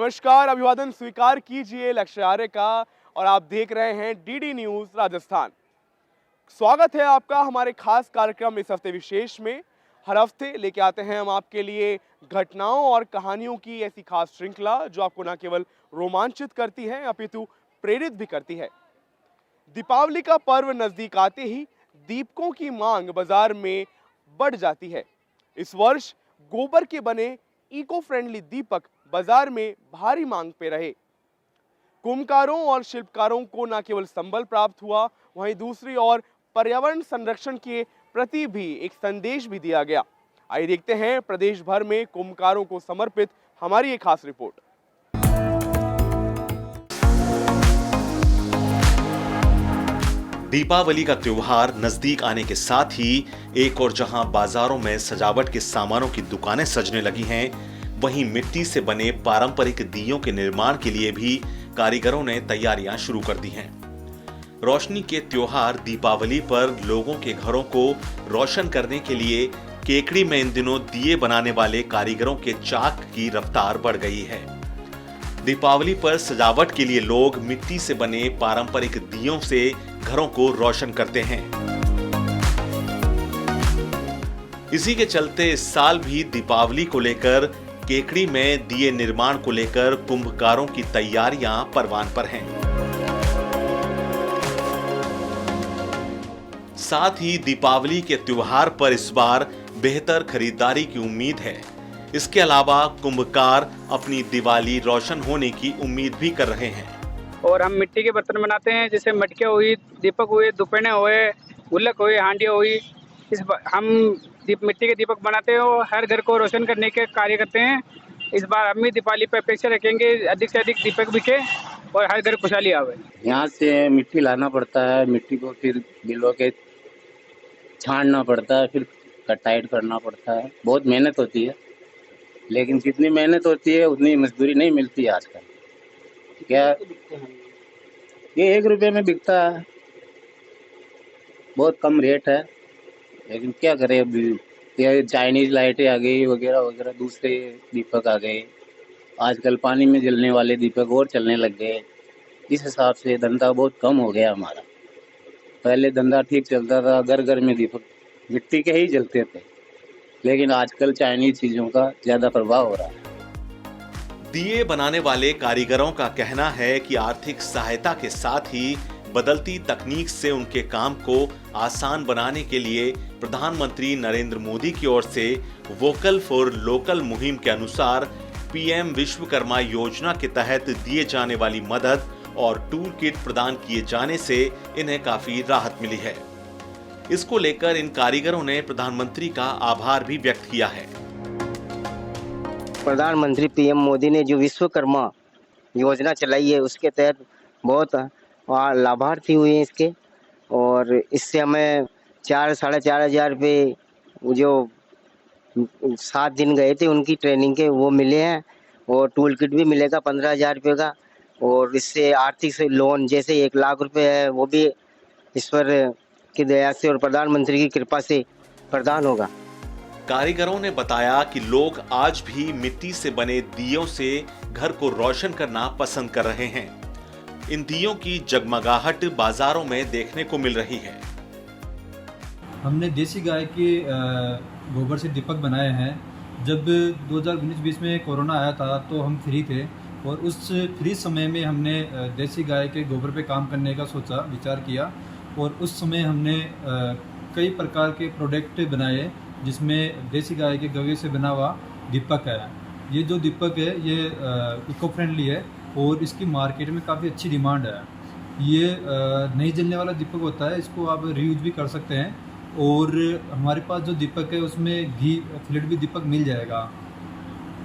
नमस्कार, अभिवादन स्वीकार कीजिए लक्ष्य आर्य का और आप देख रहे हैं डीडी न्यूज राजस्थान। स्वागत है आपका हमारे खास कार्यक्रम इस हफ्ते विशेष में। हर हफ्ते लेके आते हैं हम आपके लिए घटनाओं और कहानियों की ऐसी खास श्रृंखला जो आपको न केवल रोमांचित करती है अपितु प्रेरित भी करती है। दीपावली का पर्व नजदीक आते ही दीपकों की मांग बाजार में बढ़ जाती है। इस वर्ष गोबर के बने इको फ्रेंडली दीपक बाजार में भारी मांग पे रहे। कुम्भकारों और शिल्पकारों को न केवल संबल प्राप्त हुआ, वहीं दूसरी ओर पर्यावरण संरक्षण के प्रति भी एक संदेश भी दिया गया। आइए देखते हैं प्रदेश भर में कुम्भकारों को समर्पित हमारी एक खास रिपोर्ट। दीपावली का त्योहार नजदीक आने के साथ ही एक और जहां बाजारों में सजावट के सामानों की दुकानें सजने लगी हैं, वहीं मिट्टी से बने पारंपरिक दीयों के निर्माण के लिए भी कारीगरों ने तैयारियां शुरू कर दी हैं। रोशनी के त्योहार दीपावली पर लोगों के घरों को रोशन करने के लिए केकड़ी में इन दिनों दिए बनाने वाले कारीगरों के चाक की रफ्तार बढ़ गई है। दीपावली पर सजावट के लिए लोग मिट्टी से बने पारंपरिक दियों से घरों को रोशन करते हैं। इसी के चलते इस साल भी दीपावली को लेकर केकड़ी में दिए निर्माण को लेकर कुंभकारों की तैयारियां परवान पर हैं। साथ ही दीपावली के त्योहार पर इस बार बेहतर खरीदारी की उम्मीद है। इसके अलावा कुंभकार अपनी दिवाली रोशन होने की उम्मीद भी कर रहे हैं। और हम मिट्टी के बर्तन बनाते हैं, जैसे मटकियाँ हुई, दीपक हुए, दुपहने हुए, गुल्लक हुए, हांडियाँ हुई। हम मिट्टी के दीपक बनाते हैं और हर घर को रोशन करने के कार्य करते हैं। इस बार हम भी दीपावली पर अपेक्षा रखेंगे अधिक से अधिक दीपक बिके और हर घर खुशहाली आवे। यहाँ से मिट्टी लाना पड़ता है, मिट्टी को फिर गिलवा के छानना पड़ता है, फिर कटाई करना पड़ता है। बहुत मेहनत होती है, लेकिन जितनी मेहनत होती है उतनी मजदूरी नहीं मिलती है आजकल। क्या ये 1 रुपये में बिकता है, बहुत कम रेट है, लेकिन क्या करें अभी ये चाइनीज लाइटें आ गई वगैरह वगैरह, दूसरे दीपक आ गए। आजकल पानी में जलने वाले दीपक और चलने लग गए। इस हिसाब से धंधा बहुत कम हो गया हमारा। पहले धंधा ठीक चलता था, घर घर में दीपक मिट्टी के ही जलते थे, लेकिन आजकल चाइनीज चीजों का ज्यादा प्रभाव हो रहा है। दिए बनाने वाले कारीगरों का कहना है कि आर्थिक सहायता के साथ ही बदलती तकनीक से उनके काम को आसान बनाने के लिए प्रधानमंत्री नरेंद्र मोदी की ओर से वोकल फॉर लोकल मुहिम के अनुसार पीएम विश्वकर्मा योजना के तहत दिए जाने वाली मदद और टूल किट प्रदान किए जाने से इन्हें काफी राहत मिली है। इसको लेकर इन कारीगरों ने प्रधानमंत्री का आभार भी व्यक्त किया है। प्रधानमंत्री पीएम मोदी ने जो विश्वकर्मा योजना चलाई है, उसके तहत बहुत लाभार्थी हुए हैं इसके, और इससे हमें 4-4.5 हजार रुपये जो 7 दिन गए थे उनकी ट्रेनिंग के वो मिले हैं, और टूल किट भी मिलेगा 15,000 रुपये का। और इससे आर्थिक से लोन जैसे 1 लाख रुपए है वो भी ईश्वर की दया से और प्रधानमंत्री की कृपा से प्रदान होगा। कारीगरों ने बताया कि लोग आज भी मिट्टी से बने दियों से घर को रोशन करना पसंद कर रहे हैं। इन दियों की जगमगाहट बाजारों में देखने को मिल रही है। हमने देसी गाय के गोबर से दीपक बनाए हैं। जब 2019-20 में कोरोना आया था तो हम फ्री थे, और उस फ्री समय में हमने देसी गाय के गोबर पे काम करने का सोचा, विचार किया, और उस समय हमने कई प्रकार के प्रोडक्ट बनाए जिसमें देसी गाय के गवे से बना हुआ दीपक है। ये जो दीपक है ये इको फ्रेंडली है और इसकी मार्केट में काफ़ी अच्छी डिमांड है। ये नहीं जलने वाला दीपक होता है, इसको आप रीयूज भी कर सकते हैं, और हमारे पास जो दीपक है उसमें घी फ्लेट भी दीपक मिल जाएगा,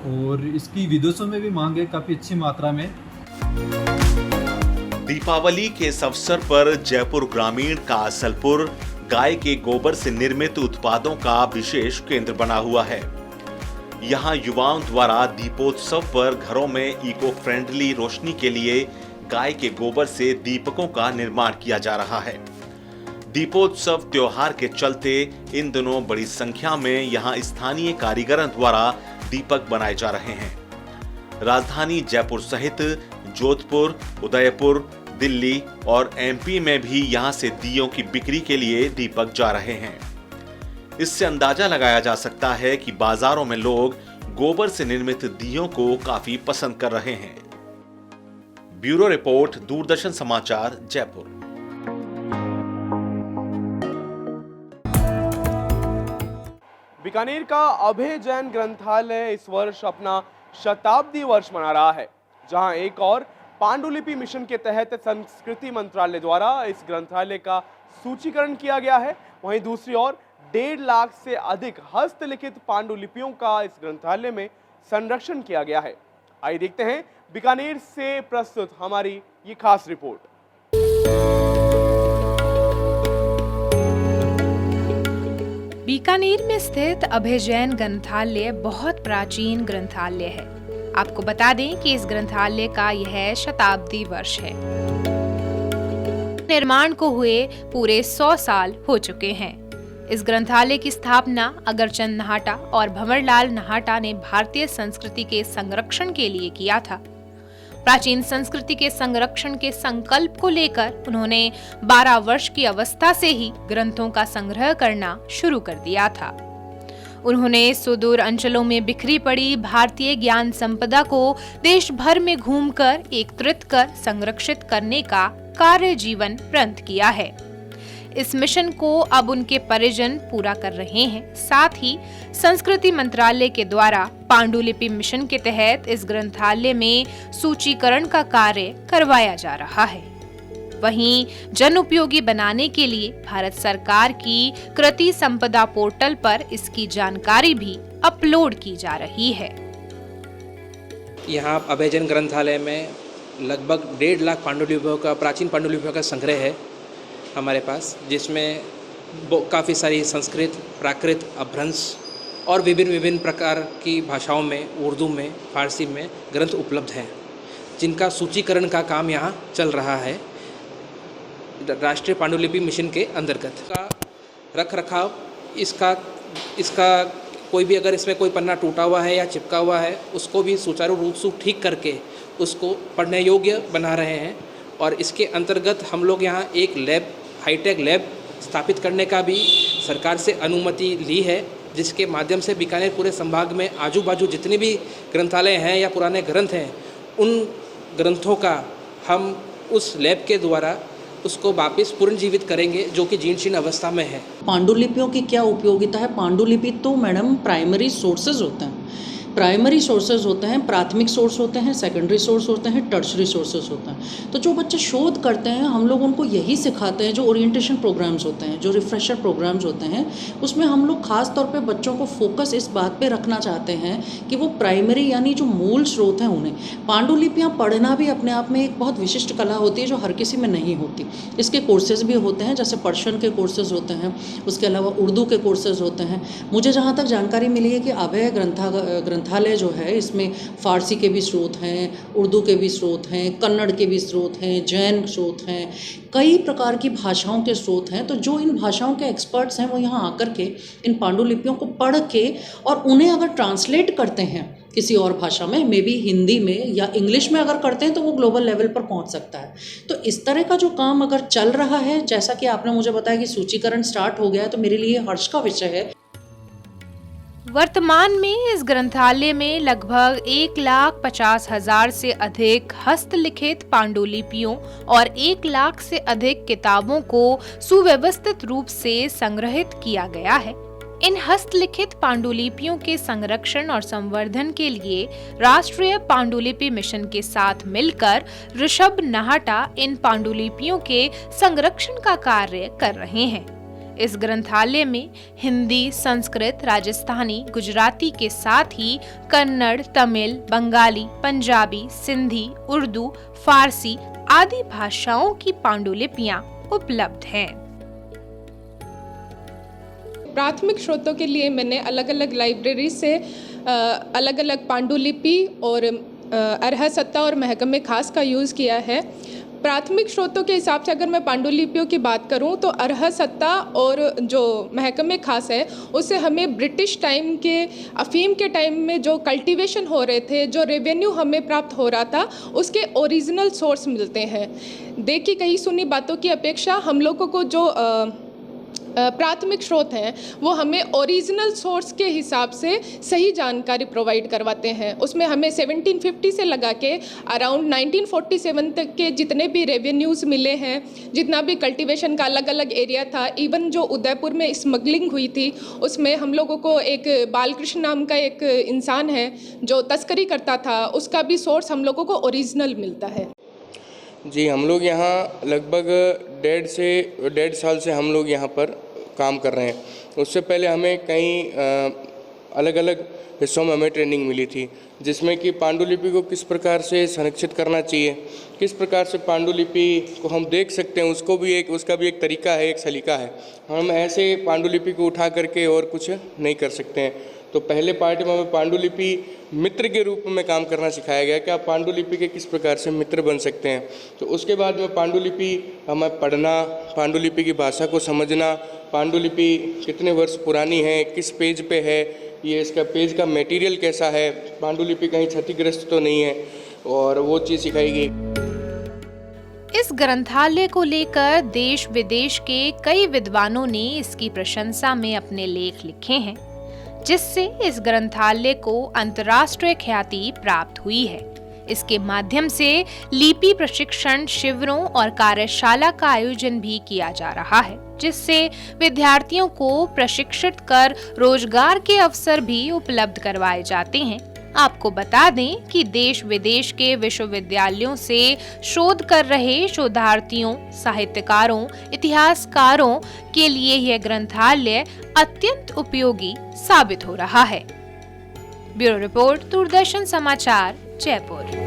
और इसकी विदेशों में भी मांग है काफ़ी अच्छी मात्रा में। दीपावली के इस अवसर पर जयपुर ग्रामीण का असलपुर गाय के गोबर से निर्मित उत्पादों का विशेष केंद्र बना हुआ है। यहाँ युवाओं द्वारा दीपोत्सव पर घरों में इको फ्रेंडली रोशनी के लिए गाय के गोबर से दीपकों का निर्माण किया जा रहा है। दीपोत्सव त्योहार के चलते इन दिनों बड़ी संख्या में यहाँ स्थानीय कारीगरों द्वारा दीपक बनाए जा रहे हैं। राजधानी जयपुर सहित जोधपुर, उदयपुर, दिल्ली और एमपी में भी यहां से दीयों की बिक्री के लिए दीपक जा रहे हैं। इससे अंदाजा लगाया जा सकता है कि बाजारों में लोग गोबर से निर्मित दीयों को काफी पसंद कर रहे हैं। ब्यूरो रिपोर्ट, दूरदर्शन समाचार, जयपुर। बीकानेर का अभय जैन ग्रंथालय इस वर्ष अपना शताब्दी वर्ष मना रहा है, जहां एक और पांडुलिपि मिशन के तहत संस्कृति मंत्रालय द्वारा इस ग्रंथालय का सूचीकरण किया गया है। वहीं दूसरी ओर 1.5 लाख से अधिक हस्तलिखित पांडुलिपियों का इस ग्रंथालय में संरक्षण किया गया है। आइए देखते हैं बीकानेर से प्रस्तुत हमारी ये खास रिपोर्ट। बीकानेर में स्थित अभय जैन ग्रंथालय बहुत प्राचीन ग्रंथालय है। आपको बता दें कि इस ग्रंथालय का यह शताब्दी वर्ष है। निर्माण को हुए पूरे 100 साल हो चुके हैं। इस ग्रंथालय की स्थापना अगरचंद नाहटा और भंवरलाल नाहटा ने भारतीय संस्कृति के संरक्षण के लिए किया था। प्राचीन संस्कृति के संरक्षण के संकल्प को लेकर उन्होंने 12 वर्ष की अवस्था से ही ग्रंथों का संग्रह करना शुरू कर दिया था। उन्होंने सुदूर अंचलों में बिखरी पड़ी भारतीय ज्ञान संपदा को देश भर में घूमकर एकत्रित कर संरक्षित करने का कार्य जीवन व्रत किया है। इस मिशन को अब उनके परिजन पूरा कर रहे हैं। साथ ही संस्कृति मंत्रालय के द्वारा पांडुलिपि मिशन के तहत इस ग्रंथालय में सूचीकरण का कार्य करवाया जा रहा है। वहीं जन उपयोगी बनाने के लिए भारत सरकार की कृति संपदा पोर्टल पर इसकी जानकारी भी अपलोड की जा रही है। यहाँ अभय जैन ग्रंथालय में लगभग 1.5 लाख पांडुलिपियों का, प्राचीन पांडुलिपियों का संग्रह है हमारे पास, जिसमें काफ़ी सारी संस्कृत, प्राकृत, अपभ्रंश और विभिन्न प्रकार की भाषाओं में, उर्दू में, फारसी में ग्रंथ उपलब्ध हैं, जिनका सूचीकरण का काम यहाँ चल रहा है राष्ट्रीय पांडुलिपि मिशन के अंतर्गत। का रख रखाव, इसका कोई भी अगर इसमें कोई पन्ना टूटा हुआ है या चिपका हुआ है, उसको भी सुचारू रूप से ठीक करके उसको पढ़ने योग्य बना रहे हैं। और इसके अंतर्गत हम लोग यहाँ एक लैब, हाईटेक लैब स्थापित करने का भी सरकार से अनुमति ली है, जिसके माध्यम से बीकानेर पूरे संभाग में आजू बाजू जितने भी ग्रंथालय हैं या पुराने ग्रंथ हैं, उन ग्रंथों का हम उस लैब के द्वारा उसको वापस पुनर्जीवित करेंगे, जो कि जीर्ण अवस्था में है। पांडुलिपियों की क्या उपयोगिता है? पांडुलिपि तो मैडम प्राइमरी सोर्सेज होते हैं। प्राइमरी सोर्सेज होते हैं, प्राथमिक सोर्स होते हैं, सेकेंडरी सोर्स होते हैं, टर्शरी सोर्सेज होते हैं। तो जो बच्चे शोध करते हैं, हम लोग उनको यही सिखाते हैं। जो ओरिएंटेशन प्रोग्राम्स होते हैं, जो रिफ्रेशर प्रोग्राम्स होते हैं, उसमें हम लोग खास तौर पे बच्चों को फोकस इस बात पे रखना चाहते हैं कि वो प्राइमरी यानी जो मूल स्रोत हैं उन्हें। पांडुलिपियाँ पढ़ना भी अपने आप में एक बहुत विशिष्ट कला होती है, जो हर किसी में नहीं होती। इसके कोर्सेज भी होते हैं, जैसे पर्शियन के कोर्सेज होते हैं, उसके अलावा उर्दू के कोर्सेज होते हैं। मुझे जहाँ तक जानकारी मिली है कि अभय ग्रंथालय जो है, इसमें फारसी के भी स्रोत हैं, उर्दू के भी स्रोत हैं, कन्नड़ के भी स्रोत हैं, जैन स्रोत हैं, कई प्रकार की भाषाओं के स्रोत हैं। तो जो इन भाषाओं के एक्सपर्ट्स हैं, वो यहाँ आकर के इन पांडुलिपियों को पढ़ के और उन्हें अगर ट्रांसलेट करते हैं किसी और भाषा में, मे बी हिंदी में या इंग्लिश में अगर करते हैं, तो वो ग्लोबल लेवल पर पहुंच सकता है। तो इस तरह का जो काम अगर चल रहा है, जैसा कि आपने मुझे बताया कि सूचीकरण स्टार्ट हो गया है, तो मेरे लिए हर्ष का विषय है। वर्तमान में इस ग्रंथालय में लगभग 1,50,000 से अधिक हस्तलिखित पांडुलिपियों और 1 लाख से अधिक किताबों को सुव्यवस्थित रूप से संग्रहित किया गया है। इन हस्तलिखित पांडुलिपियों के संरक्षण और संवर्धन के लिए राष्ट्रीय पांडुलिपि मिशन के साथ मिलकर ऋषभ नाहटा इन पांडुलिपियों के संरक्षण का कार्य कर रहे हैं। इस ग्रंथालय में हिंदी, संस्कृत, राजस्थानी, गुजराती के साथ ही कन्नड़, तमिल, बंगाली, पंजाबी, सिंधी, उर्दू, फारसी आदि भाषाओं की पांडुलिपियां उपलब्ध हैं। प्राथमिक स्रोतों के लिए मैंने अलग अलग लाइब्रेरी से अलग अलग पांडुलिपि और अरहा सत्ता और महकमे खास का यूज़ किया है। प्राथमिक स्रोतों के हिसाब से अगर मैं पांडुलिपियों की बात करूं तो अरह सत्ता और जो महकमे खास है उससे हमें ब्रिटिश टाइम के अफीम के टाइम में जो कल्टीवेशन हो रहे थे, जो रेवेन्यू हमें प्राप्त हो रहा था, उसके ओरिजिनल सोर्स मिलते हैं। देखी कही सुनी बातों की अपेक्षा हम लोगों को जो प्राथमिक स्रोत हैं वो हमें ओरिजिनल सोर्स के हिसाब से सही जानकारी प्रोवाइड करवाते हैं। उसमें हमें 1750 से लगा के अराउंड 1947 तक के जितने भी रेवेन्यूज़ मिले हैं, जितना भी कल्टीवेशन का अलग अलग एरिया था, इवन जो उदयपुर में स्मगलिंग हुई थी उसमें हम लोगों को एक बालकृष्ण नाम का एक इंसान है जो तस्करी करता था, उसका भी सोर्स हम लोगों को ओरिजिनल मिलता है। जी, हम लोग यहाँ लगभग 1.5 साल से हम लोग यहाँ पर काम कर रहे हैं। उससे पहले हमें कई अलग अलग हिस्सों में हमें ट्रेनिंग मिली थी, जिसमें कि पांडुलिपि को किस प्रकार से संरक्षित करना चाहिए, किस प्रकार से पांडुलिपि को हम देख सकते हैं, उसका भी एक तरीका है, एक सलीका है। हम ऐसे पांडुलिपि को उठा करके और कुछ नहीं कर सकते हैं। तो पहले पार्ट में हमें पांडुलिपि मित्र के रूप में काम करना सिखाया गया कि आप पांडुलिपि के किस प्रकार से मित्र बन सकते हैं। तो उसके बाद में पांडुलिपि हमें पढ़ना, पांडुलिपि की भाषा को समझना, पांडुलिपि कितने वर्ष पुरानी है, किस पेज पे है, ये इसका पेज का मटेरियल कैसा है, पांडुलिपि कहीं क्षतिग्रस्त तो नहीं है, और वो चीज़ सिखाई गई। इस ग्रंथालय को लेकर देश विदेश के कई विद्वानों ने इसकी प्रशंसा में अपने लेख लिखे हैं, जिससे इस ग्रंथालय को अंतर्राष्ट्रीय ख्याति प्राप्त हुई है। इसके माध्यम से लिपि प्रशिक्षण शिविरों और कार्यशाला का आयोजन भी किया जा रहा है, जिससे विद्यार्थियों को प्रशिक्षित कर रोजगार के अवसर भी उपलब्ध करवाए जाते हैं। आपको बता दें कि देश विदेश के विश्वविद्यालयों से शोध कर रहे शोधार्थियों, साहित्यकारों, इतिहासकारों के लिए यह ग्रंथालय अत्यंत उपयोगी साबित हो रहा है। ब्यूरो रिपोर्ट, दूरदर्शन समाचार, जयपुर।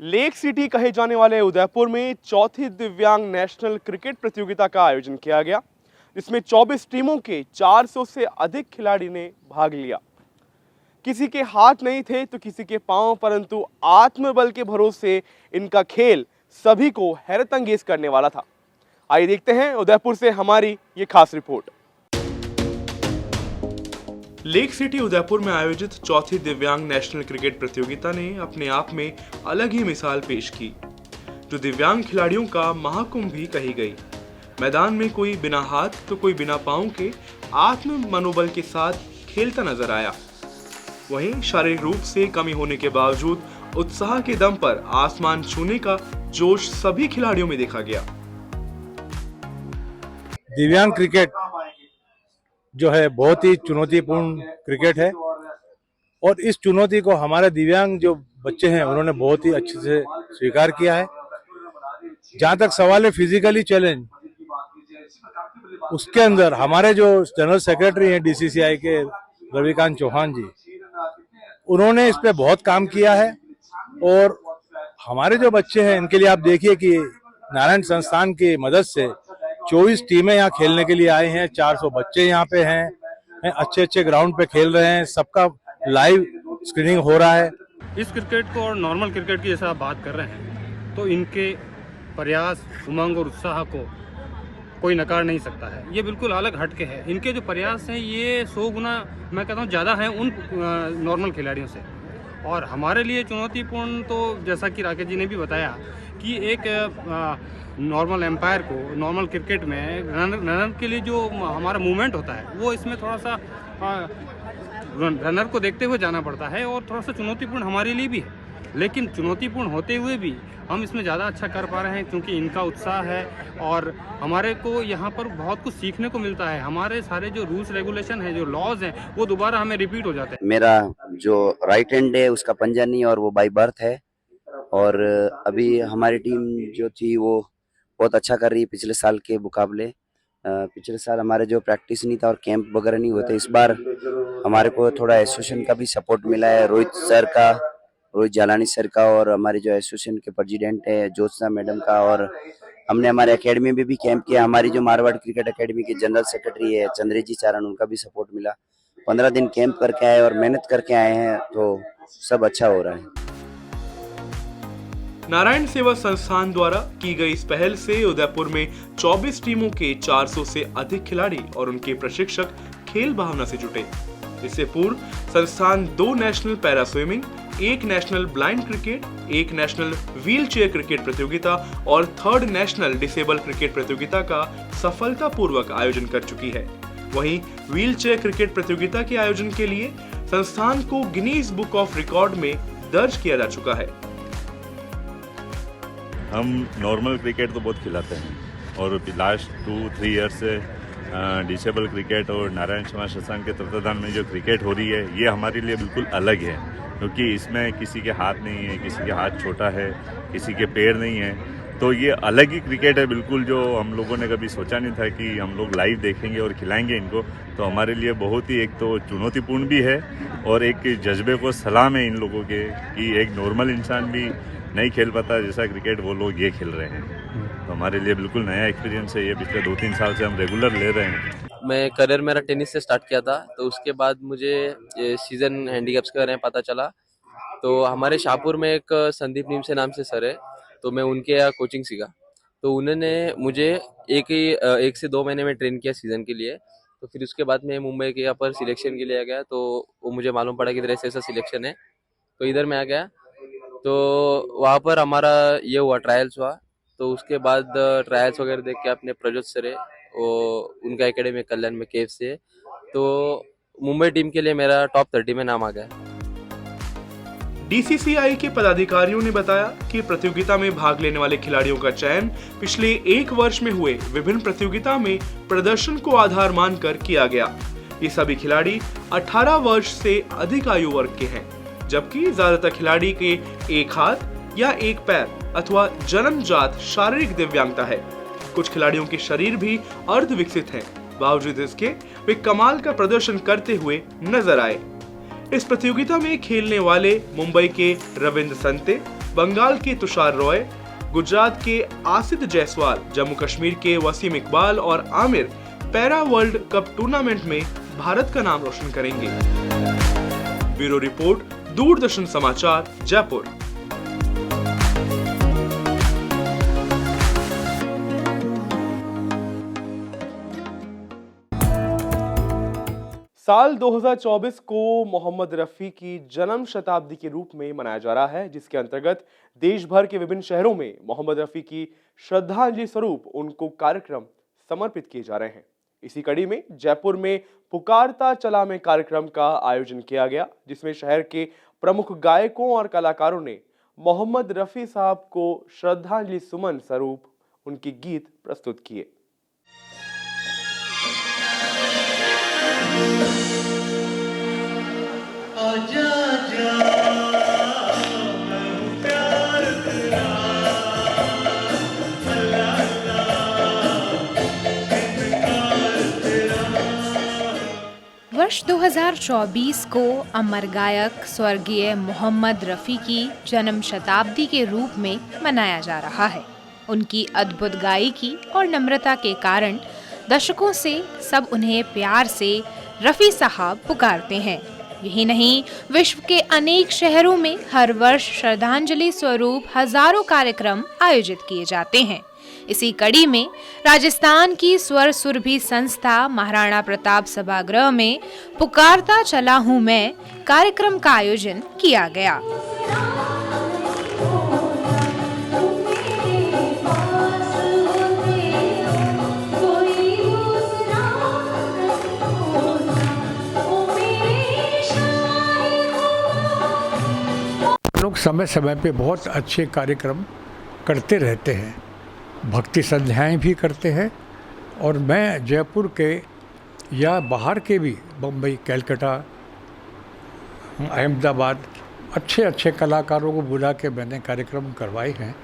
लेक सिटी कहे जाने वाले उदयपुर में चौथी दिव्यांग नेशनल क्रिकेट प्रतियोगिता का आयोजन किया गया, जिसमें 24 टीमों के 400 से अधिक खिलाड़ी ने भाग लिया। किसी के हाथ नहीं थे तो किसी के पांव, परंतु आत्मबल के भरोसे इनका खेल सभी को हैरत अंगेज करने वाला था। आइए देखते हैं उदयपुर से हमारी ये खास रिपोर्ट। लेक सिटी उदयपुर में आयोजित चौथी दिव्यांग नेशनल क्रिकेट प्रतियोगिता ने अपने आप में अलग ही मिसाल पेश की, जो दिव्यांग खिलाड़ियों का महाकुंभ भी कही गई। मैदान में कोई बिना हाथ तो कोई बिना पांव के आत्म मनोबल के साथ खेलता नजर आया। वहीं शारीरिक रूप से कमी होने के बावजूद उत्साह के दम पर आसमान छूने का जोश सभी खिलाड़ियों में देखा गया। दिव्यांग क्रिकेट जो है बहुत ही चुनौतीपूर्ण क्रिकेट है, और इस चुनौती को हमारे दिव्यांग जो बच्चे हैं उन्होंने बहुत ही अच्छे से स्वीकार किया है। जहां तक सवाल है फिजिकली चैलेंज, उसके अंदर हमारे जो जनरल सेक्रेटरी हैं DCCI के रविकांत चौहान जी, उन्होंने इस पे बहुत काम किया है। और हमारे जो बच्चे हैं इनके लिए आप देखिए कि नारायण संस्थान की मदद से 24 टीमें यहाँ खेलने के लिए आए हैं, 400 बच्चे यहाँ पे हैं, अच्छे अच्छे ग्राउंड पे खेल रहे हैं, सबका लाइव स्क्रीनिंग हो रहा है। इस क्रिकेट को और नॉर्मल क्रिकेट की जैसा आप बात कर रहे हैं, तो इनके प्रयास, उमंग और उत्साह को कोई नकार नहीं सकता है। ये बिल्कुल अलग हटके है। इनके जो प्रयास हैं ये 100 गुना मैं कहता हूँ ज़्यादा हैं उन नॉर्मल खिलाड़ियों से। और हमारे लिए चुनौतीपूर्ण तो जैसा कि राकेश जी ने भी बताया कि एक नॉर्मल एम्पायर को नॉर्मल क्रिकेट में रनर के लिए जो हमारा मूवमेंट होता है वो इसमें थोड़ा सा रनर को देखते हुए जाना पड़ता है, और थोड़ा सा चुनौतीपूर्ण हमारे लिए भी है। लेकिन चुनौतीपूर्ण होते हुए भी हम इसमें ज़्यादा अच्छा कर पा रहे हैं, क्योंकि इनका उत्साह है और हमारे को यहाँ पर बहुत कुछ सीखने को मिलता है। हमारे सारे जो रूल्स रेगुलेशन है, जो लॉज हैं, वो दोबारा हमें रिपीट हो जाते हैं। मेरा जो राइट हैंड है उसका पंजा नहीं और वो बाई बर्थ है, और अभी हमारी टीम जो थी वो बहुत अच्छा कर रही है पिछले साल के मुकाबले। पिछले साल हमारे जो प्रैक्टिस नहीं था और कैंप वगैरह नहीं हुए थे, इस बार हमारे को थोड़ा एसोसिएशन का भी सपोर्ट मिला है, रोहित जालानी सर का, और हमारे जो एसोसिएशन के प्रेसिडेंट है ज्योत्सना मैडम का, और हमने हमारे एकेडमी में भी कैंप किया। हमारी जो मारवाड़ क्रिकेट एकेडमी के जनरल सेक्रेटरी है चंद्रेजी चारण, उनका भी सपोर्ट मिला। 15 दिन कैंप करके आए और मेहनत करके आए हैं, तो सब अच्छा हो रहा है। नारायण सेवा संस्थान द्वारा की गई इस पहल से उदयपुर में 24 टीमों के 400 से अधिक खिलाड़ी और उनके प्रशिक्षक खेल भावना से जुटे। इससे पूर्व संस्थान 2 national para swimming, 1 national blind cricket, 1 national wheel chair cricket प्रतियोगिता और 3rd नेशनल डिसेबल क्रिकेट प्रतियोगिता का सफलतापूर्वक आयोजन कर चुकी है। वहीं व्हील चेयर क्रिकेट प्रतियोगिता के आयोजन के लिए संस्थान को गिनीज बुक ऑफ रिकॉर्ड में दर्ज किया जा चुका है। हम नॉर्मल क्रिकेट तो बहुत खिलाते हैं और लास्ट 2-3 ईयर से डिसेबल क्रिकेट और नारायण सेवा संस्थान के तत्वाधान में जो क्रिकेट हो रही है, ये हमारे लिए बिल्कुल अलग है, क्योंकि इसमें किसी के हाथ नहीं है, किसी के हाथ छोटा है, किसी के पैर नहीं है, तो ये अलग ही क्रिकेट है बिल्कुल, जो हम लोगों ने कभी सोचा नहीं था कि हम लोग लाइव देखेंगे और खिलाएंगे इनको। तो हमारे लिए बहुत ही एक तो चुनौतीपूर्ण भी है और एक जज्बे को सलाम है इन लोगों के कि एक नॉर्मल इंसान भी नहीं खेल पाता जैसा क्रिकेट वो लोग ये खेल रहे हैं। तो हमारे लिए बिल्कुल नया एक्सपीरियंस है ये। पिछले 2-3 साल से हम रेगुलर ले रहे हैं। मैं करियर मेरा टेनिस से स्टार्ट किया था, तो उसके बाद मुझे ये सीजन हैंडीकैप्स के बारे में पता चला। तो हमारे शाहपुर में एक संदीप नीमसे नाम से सर है, तो मैं उनके यहाँ कोचिंग सीखा। तो उन्होंने मुझे 1 से 2 महीने में ट्रेन किया सीज़न के लिए। तो फिर उसके बाद मैं मुंबई के यहाँ पर सिलेक्शन के लिए आ गया, तो वो मुझे मालूम पड़ा कि इधर ऐसा सिलेक्शन है, तो इधर मैं आ गया। तो वहाँ पर हमारा ये हुआ, ट्रायल्स हुआ। तो उसके बाद ट्रायल्स वगैरह देख के अपने प्रज्योत सर है, वो उनका एकेडमी कल्याण में केफ से, तो मुंबई टीम के लिए मेरा टॉप 30 में नाम आ गया। DCCI के पदाधिकारियों ने बताया कि प्रतियोगिता में भाग लेने वाले खिलाड़ियों का चयन पिछले 1 वर्ष में हुए विभिन्न प्रतियोगिता में प्रदर्शन को आधार मानकर किया गया। ये सभी खिलाड़ी 18 वर्ष से अधिक आयु वर्ग के हैं, जबकि ज्यादातर खिलाड़ी के 1 हाथ या 1 पैर अथवा जन्मजात शारीरिक दिव्यांगता है। कुछ खिलाड़ियों के शरीर भी अर्ध विकसित हैं, बावजूद इसके वे कमाल का प्रदर्शन करते हुए नजर आए। इस प्रतियोगिता में खेलने वाले मुंबई के रविंद्र संते, बंगाल के तुषार रॉय, गुजरात के आसिद जायसवाल, जम्मू कश्मीर के वसीम इकबाल और Aamir para world cup tournament में भारत का नाम रोशन करेंगे। ब्यूरो रिपोर्ट, दूरदर्शन समाचार, जयपुर। साल 2024 को मोहम्मद रफी की जन्म शताब्दी के रूप में मनाया जा रहा है, जिसके अंतर्गत देश भर के विभिन्न शहरों में मोहम्मद रफी की श्रद्धांजलि स्वरूप उनको कार्यक्रम समर्पित किए जा रहे हैं। इसी कड़ी में जयपुर में पुकारता चला में कार्यक्रम का आयोजन किया गया, जिसमें शहर के प्रमुख गायकों और कलाकारों ने मोहम्मद रफी साहब को श्रद्धांजलि सुमन स्वरूप उनके गीत प्रस्तुत किए। वर्ष 2024 को अमर गायक स्वर्गीय मोहम्मद रफ़ी की जन्म शताब्दी के रूप में मनाया जा रहा है। उनकी अद्भुत गायकी और नम्रता के कारण दशकों से सब उन्हें प्यार से रफ़ी साहब पुकारते हैं। यही नहीं, विश्व के अनेक शहरों में हर वर्ष श्रद्धांजलि स्वरूप हजारों कार्यक्रम आयोजित किए जाते हैं। इसी कड़ी में राजस्थान की स्वर सुरभि संस्था महाराणा प्रताप सभागृह में पुकारता चला हूँ मैं कार्यक्रम का आयोजन किया गया। लोग समय समय पे बहुत अच्छे कार्यक्रम करते रहते हैं, भक्ति संध्याएं भी करते हैं। और मैं जयपुर के या बाहर के भी, बम्बई, कलकत्ता, अहमदाबाद, अच्छे अच्छे कलाकारों को बुला के मैंने कार्यक्रम करवाए हैं।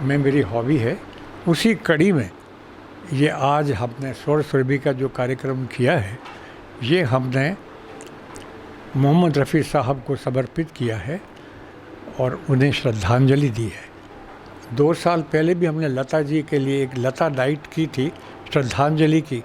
मेरी हॉबी है। उसी कड़ी में ये आज हमने स्वर सुरभि का जो कार्यक्रम किया है, ये हमने मोहम्मद रफ़ी साहब को समर्पित किया है और उन्हें श्रद्धांजलि दी है। 2 साल पहले भी हमने लता जी के लिए एक लता नाइट की थी, श्रद्धांजलि की,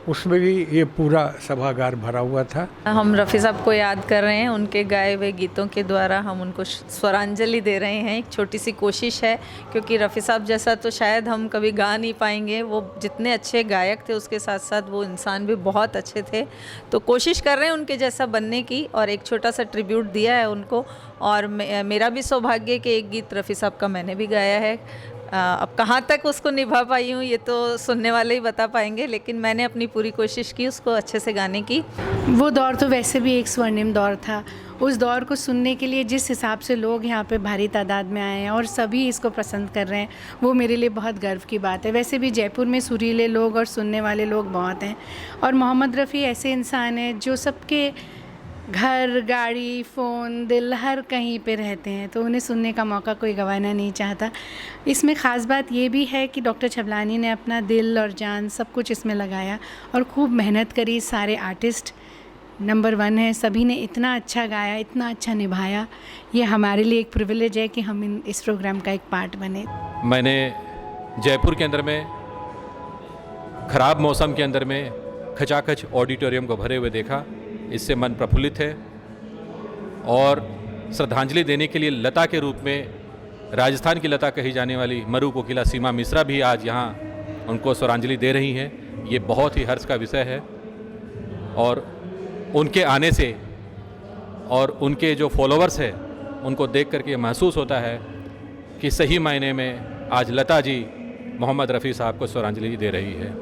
उसमें भी ये पूरा सभागार भरा हुआ था। हम रफ़ी साहब को याद कर रहे हैं, उनके गाए हुए गीतों के द्वारा हम उनको स्वरांजलि दे रहे हैं। एक छोटी सी कोशिश है, क्योंकि रफ़ी साहब जैसा तो शायद हम कभी गा नहीं पाएंगे। वो जितने अच्छे गायक थे उसके साथ साथ वो इंसान भी बहुत अच्छे थे। तो कोशिश कर रहे हैं उनके जैसा बनने की, और एक छोटा सा ट्रिब्यूट दिया है उनको। और मेरा भी सौभाग्य कि एक गीत रफ़ी साहब का मैंने भी गाया है। अब कहाँ तक उसको निभा पाई हूँ ये तो सुनने वाले ही बता पाएंगे, लेकिन मैंने अपनी पूरी कोशिश की उसको अच्छे से गाने की। वो दौर तो वैसे भी एक स्वर्णिम दौर था। उस दौर को सुनने के लिए जिस हिसाब से लोग यहाँ पे भारी तादाद में आए हैं और सभी इसको पसंद कर रहे हैं, वो मेरे लिए बहुत गर्व की बात है। वैसे भी जयपुर में सुरीले लोग और सुनने वाले लोग बहुत हैं, और मोहम्मद रफ़ी ऐसे इंसान हैं जो सबके घर, गाड़ी, फ़ोन, दिल हर कहीं पे रहते हैं, तो उन्हें सुनने का मौका कोई गंवाना नहीं चाहता। इसमें ख़ास बात ये भी है कि डॉक्टर छबलानी ने अपना दिल और जान सब कुछ इसमें लगाया और खूब मेहनत करी। सारे आर्टिस्ट नंबर 1 हैं, सभी ने इतना अच्छा गाया, इतना अच्छा निभाया। ये हमारे लिए एक प्रिविलेज है कि हम इस प्रोग्राम का एक पार्ट बने। मैंने जयपुर के अंदर में ख़राब मौसम के अंदर में खचाखच ऑडिटोरियम को भरे हुए देखा। इससे मन प्रफुल्लित है, और श्रद्धांजलि देने के लिए लता के रूप में राजस्थान की लता कही जाने वाली मरु कोकिला सीमा मिश्रा भी आज यहाँ उनको स्वरांजलि दे रही हैं। ये बहुत ही हर्ष का विषय है, और उनके आने से और उनके जो फॉलोअर्स हैं उनको देख करके महसूस होता है कि सही मायने में आज लता जी मोहम्मद रफ़ी साहब को स्वरांजलि दे रही है।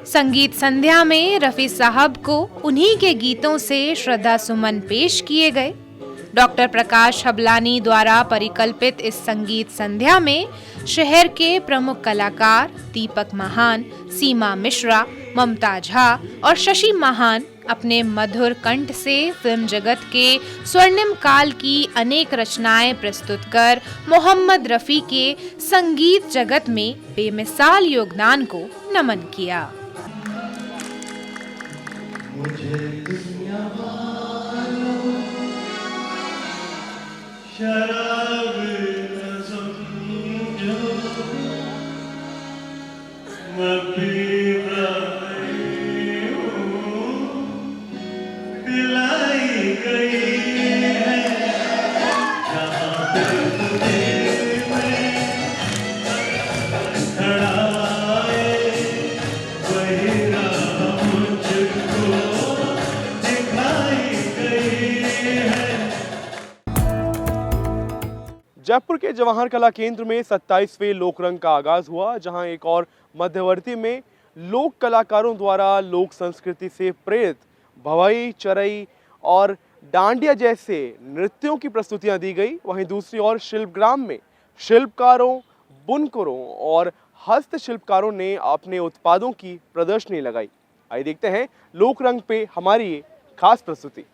संगीत संध्या में रफ़ी साहब को उन्हीं के गीतों से श्रद्धा सुमन पेश किए गए। डॉक्टर प्रकाश छबलानी द्वारा परिकल्पित इस संगीत संध्या में शहर के प्रमुख कलाकार दीपक महान, सीमा मिश्रा, ममता झा और शशि महान अपने मधुर कंठ से फिल्म जगत के स्वर्णिम काल की अनेक रचनाएं प्रस्तुत कर मोहम्मद रफ़ी के संगीत जगत में बेमिसाल योगदान को नमन किया। मुझे दुनिया वालों शराब न समझो, मैं पी रही हूँ, पिलाई गई है जहाँ पे तुझे मैं खड़ा है, वही राह मुझको दिखाई गई है। जयपुर के जवाहर कला केंद्र में 27वें लोकरंग का आगाज हुआ, जहां एक और मध्यवर्ती में लोक कलाकारों द्वारा लोक संस्कृति से प्रेरित भवाई, चरई और डांडिया जैसे नृत्यों की प्रस्तुतियां दी गई। वहीं दूसरी ओर शिल्पग्राम में शिल्पकारों, बुनकरों और हस्तशिल्पकारों ने अपने उत्पादों की प्रदर्शनी लगाई। आइए देखते हैं लोकरंग पे हमारी ये खास प्रस्तुति।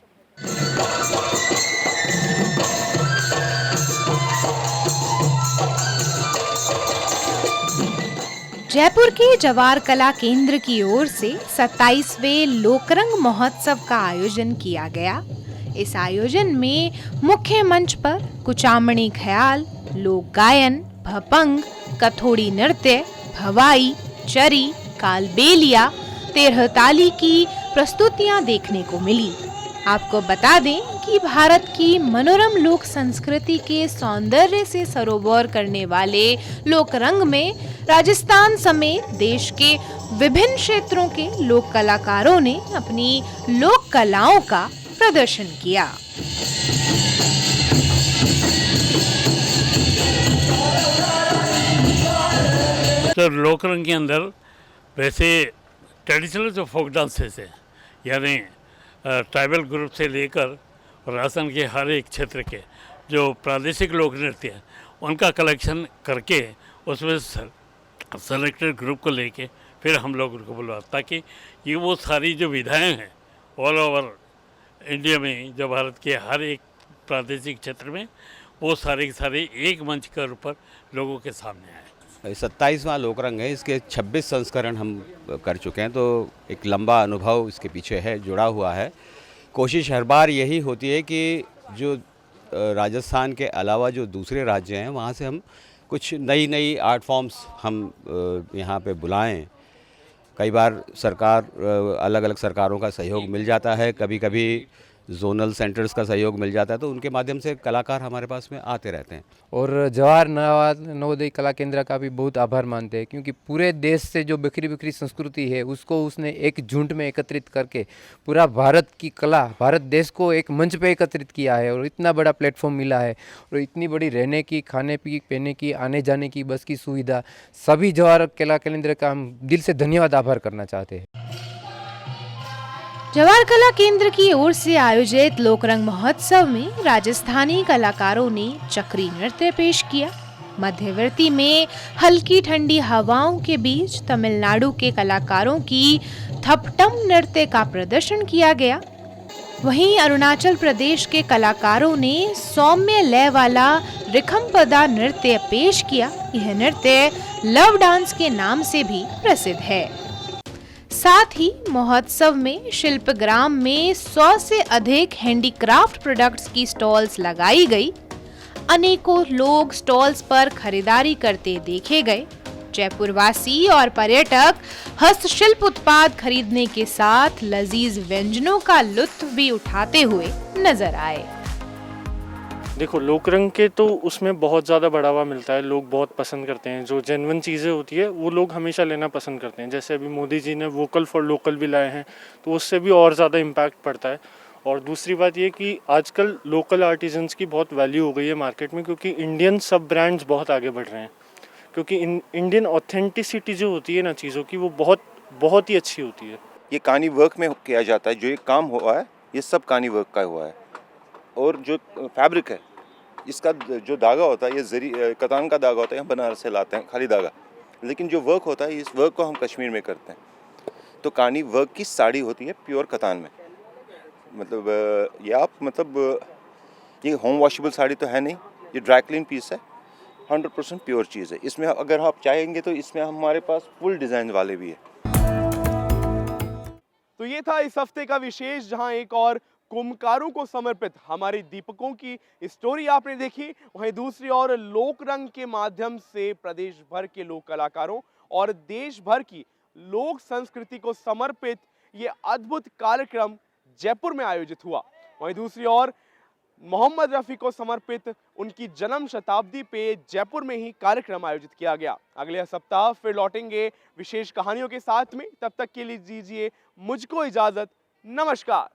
जयपुर के जवाहर कला केंद्र की ओर से 27वें लोकरंग महोत्सव का आयोजन किया गया। इस आयोजन में मुख्य मंच पर कुचामणी ख्याल, लोक गायन, भपंग, कथोड़ी नृत्य, भवाई, चरी, कालबेलिया, तेरहताली की प्रस्तुतियां देखने को मिली। आपको बता दें कि भारत की मनोरम लोक संस्कृति के सौंदर्य से सरोवर करने वाले लोकरंग में राजस्थान समेत देश के विभिन्न क्षेत्रों के लोक कलाकारों ने अपनी लोक कलाओं का प्रदर्शन किया। तो लोकरंग के अंदर वैसे ट्रेडिशनल जो फोक डांसेस है, यानी ट्राइबल ग्रुप से लेकर राजस्थान के हर एक क्षेत्र के जो प्रादेशिक लोक नृत्य है उनका कलेक्शन करके उसमें सेलेक्टेड ग्रुप को लेके फिर हम लोग उनको बुलवाते, ताकि ये वो सारी जो विधाएं हैं ऑल ओवर इंडिया में, जो भारत के हर एक प्रादेशिक क्षेत्र में, वो सारे के सारे एक मंच के ऊपर लोगों के सामने आए। 27वां लोकरंग है, इसके 26 संस्करण हम कर चुके हैं, तो एक लंबा अनुभव इसके पीछे है, जुड़ा हुआ है। कोशिश हर बार यही होती है कि जो राजस्थान के अलावा जो दूसरे राज्य हैं वहाँ से हम कुछ नई नई आर्ट फॉर्म्स हम यहाँ पे बुलाएं। कई बार सरकार अलग अलग सरकारों का सहयोग मिल जाता है, कभी कभी जोनल सेंटर्स का सहयोग मिल जाता है, तो उनके माध्यम से कलाकार हमारे पास में आते रहते हैं। और जवाहर नवोदय कला केंद्र का भी बहुत आभार मानते हैं, क्योंकि पूरे देश से जो बिखरी बिखरी संस्कृति है उसको उसने एक झुंड में एकत्रित करके पूरा भारत की कला, भारत देश को एक मंच पे एकत्रित किया है और इतना बड़ा प्लेटफॉर्म मिला है और इतनी बड़ी रहने की, खाने की, पीने की, आने जाने की, बस की सुविधा, सभी जवाहर कला केंद्र का हम दिल से धन्यवाद आभार करना चाहते हैं। जवाहर कला केंद्र की ओर से आयोजित लोकरंग महोत्सव में राजस्थानी कलाकारों ने चक्री नृत्य पेश किया। मध्यवर्ती में हल्की ठंडी हवाओं के बीच तमिलनाडु के कलाकारों की थपटम नृत्य का प्रदर्शन किया गया। वहीं अरुणाचल प्रदेश के कलाकारों ने सौम्य लय वाला रिखमपदा नृत्य पेश किया। यह नृत्य लव डांस के नाम से भी प्रसिद्ध है। साथ ही महोत्सव में शिल्पग्राम में 100 से अधिक हैंडीक्राफ्ट प्रोडक्ट्स की स्टॉल्स लगाई गई। अनेकों लोग स्टॉल्स पर खरीदारी करते देखे गए। जयपुर वासी और पर्यटक हस्तशिल्प उत्पाद खरीदने के साथ लजीज व्यंजनों का लुत्फ भी उठाते हुए नजर आए। देखो, लोकरंग के तो उसमें बहुत ज़्यादा बढ़ावा मिलता है, लोग बहुत पसंद करते हैं। जो जेन्युइन चीज़ें होती है वो लोग हमेशा लेना पसंद करते हैं। जैसे अभी मोदी जी ने वोकल फॉर लोकल भी लाए हैं, तो उससे भी और ज़्यादा इम्पैक्ट पड़ता है। और दूसरी बात ये कि आजकल लोकल आर्टिजन्स की बहुत वैल्यू हो गई है मार्केट में, क्योंकि इंडियन सब ब्रांड्स बहुत आगे बढ़ रहे हैं। क्योंकि इंडियन ऑथेंटिसिटी जो होती है ना चीज़ों की, वो बहुत ही अच्छी होती है। ये कानी वर्क में किया जाता है। जो ये काम हुआ है ये सब कानी वर्क का हुआ है। और जो फैब्रिक है इसका जो धागा होता है, ये जरी कतान का धागा होता है, हम बनारस से लाते हैं खाली धागा। लेकिन जो वर्क होता है, इस वर्क को हम कश्मीर में करते हैं। तो कानी वर्क की साड़ी होती है प्योर कतान में। मतलब ये आप ये होम वॉशेबल साड़ी तो है नहीं, ये ड्राई क्लीन पीस है, 100% प्योर चीज़ है। इसमें अगर आप चाहेंगे तो इसमें हमारे पास फुल डिज़ाइन वाले भी है। तो ये था इस हफ्ते का विशेष, जहां एक और कुम्भकारों को समर्पित हमारे दीपकों की स्टोरी आपने देखी। वहीं दूसरी ओर लोकरंग के माध्यम से प्रदेश भर के लोक कलाकारों और देश भर की लोक संस्कृति को समर्पित ये अद्भुत कार्यक्रम जयपुर में आयोजित हुआ। वहीं दूसरी ओर मोहम्मद रफी को समर्पित उनकी जन्म शताब्दी पे जयपुर में ही कार्यक्रम आयोजित किया गया। अगले सप्ताह फिर लौटेंगे विशेष कहानियों के साथ में। तब तक के लिए दीजिए मुझको इजाजत। नमस्कार।